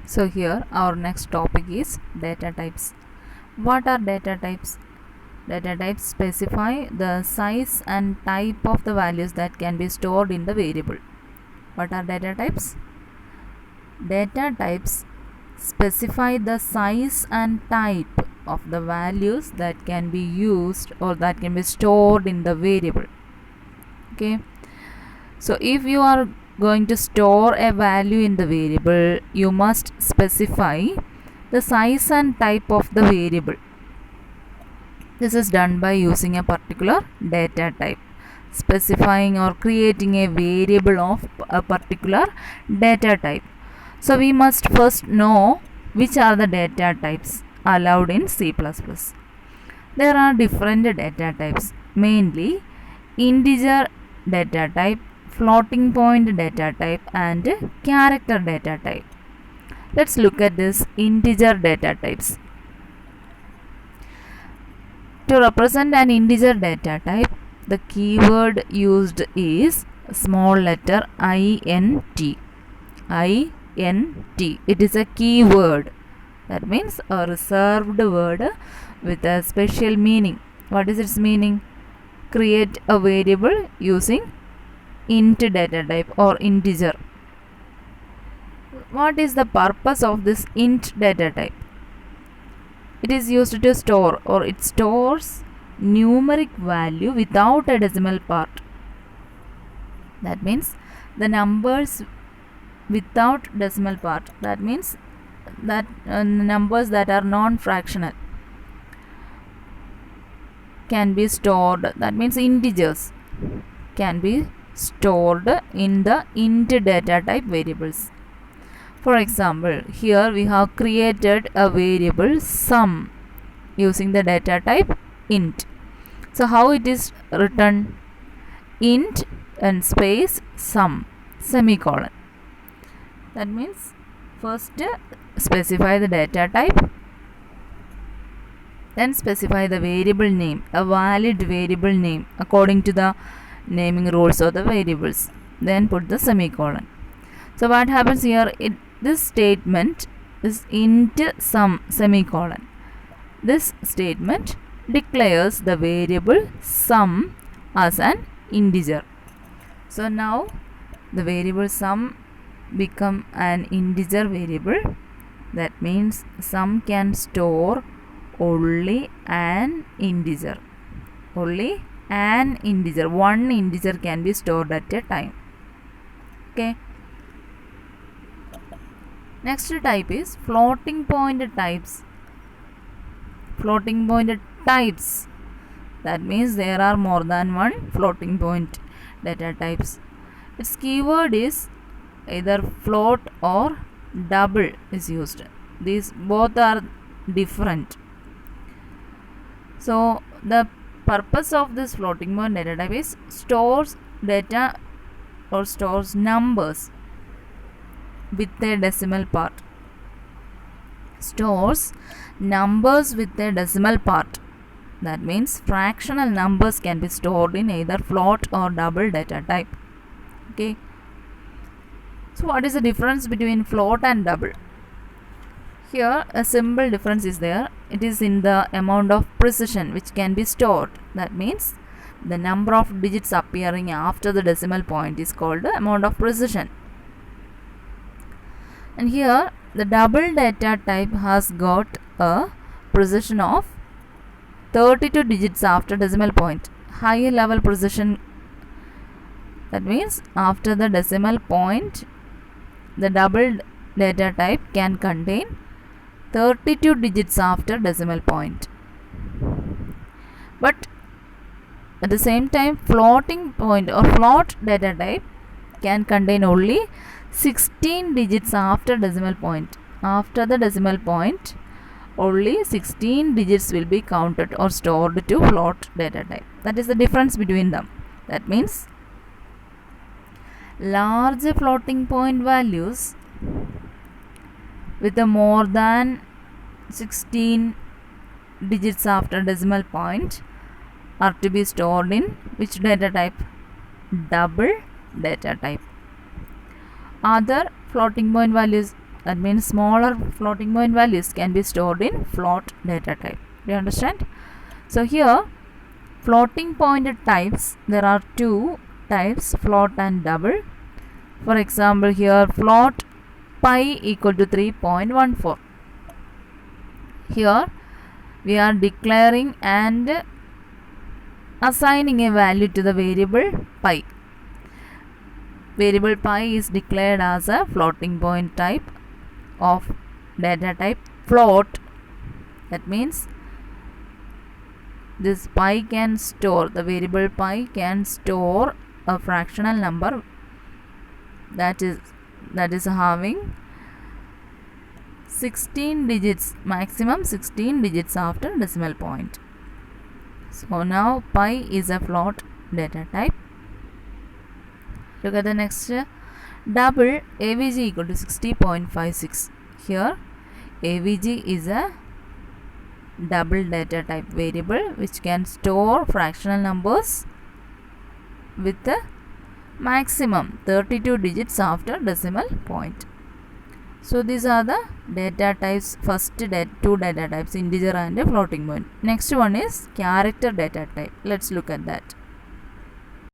So here our next topic is data types. What are data types? Data types specify the size and type of the values that can be stored in the variable. What are data types? Data types specify the size and type of the values that can be used or that can be stored in the variable. Okay. So if you are going to store a value in the variable, you must specify the size and type of the variable. This is done by using a particular data type, specifying or creating a variable of a particular data type. So we must first know which are the data types allowed in C++. There are different data types, mainly integer data type, floating point data type and character data type. Let's look at this integer data types. To represent an integer data type, the keyword used is small letter int. int. It is a keyword. That means a reserved word with a special meaning. What is its meaning? Create a variable using int data type or integer. What is the purpose of this int data type? It is used to store, or it stores numeric value without a decimal part. That means the numbers without decimal part. That means that numbers that are non-fractional can be stored. That means integers can be stored in the int data type variables. For example, here we have created a variable sum using the data type int. So how it is written? Int and space sum semicolon. That means first specify the data type, then specify the variable name, a valid variable name according to the naming rules of the variables, then put the semicolon. So what happens here? This statement is int sum semicolon. This statement declares the variable sum as an integer. So now the variable sum become an integer variable. That means sum can store only an integer. Only an integer. One integer can be stored at a time. Okay. Next type is floating point types. Floating point types. That means there are more than one floating point data types. Its keyword is either float or double is used. These both are different. So the purpose of this floating point data type is stores data or stores numbers with a decimal part. Stores numbers with a decimal part. That means fractional numbers can be stored in either float or double data type. Okay. So what is the difference between float and double? Here a simple difference is there. It is in the amount of precision which can be stored. That means the number of digits appearing after the decimal point is called the amount of precision. And here the double data type has got a precision of 32 digits after decimal point. Higher level precision. That means after the decimal point, the double data type can contain 32 digits after decimal point. But at the same time, floating point or float data type can contain only 16 digits after decimal point. After the decimal point, only 16 digits will be counted or stored to float data type. That is the difference between them. That means large floating point values with a more than 16 digits after decimal point are to be stored in which data type? Double data type. Other floating point values That means smaller floating point values can be stored in float data type. Do you understand? So here floating point types, there are two types, float and double. For example, here float pi equal to 3.14. Here we are declaring and assigning a value to the variable pi. Variable pi is declared as a floating point type of data type float. That means this pi can store, the variable pi can store a fractional number that is having 16 digits, maximum 16 digits after decimal point. So now pi is a float data type. Look at the next double AVG equal to 60.56. Here AVG is a double data type variable which can store fractional numbers with the maximum 32 digits after decimal point. So these are the data types, first two data types, integer and floating point. Next one is character data type. Let's look at that.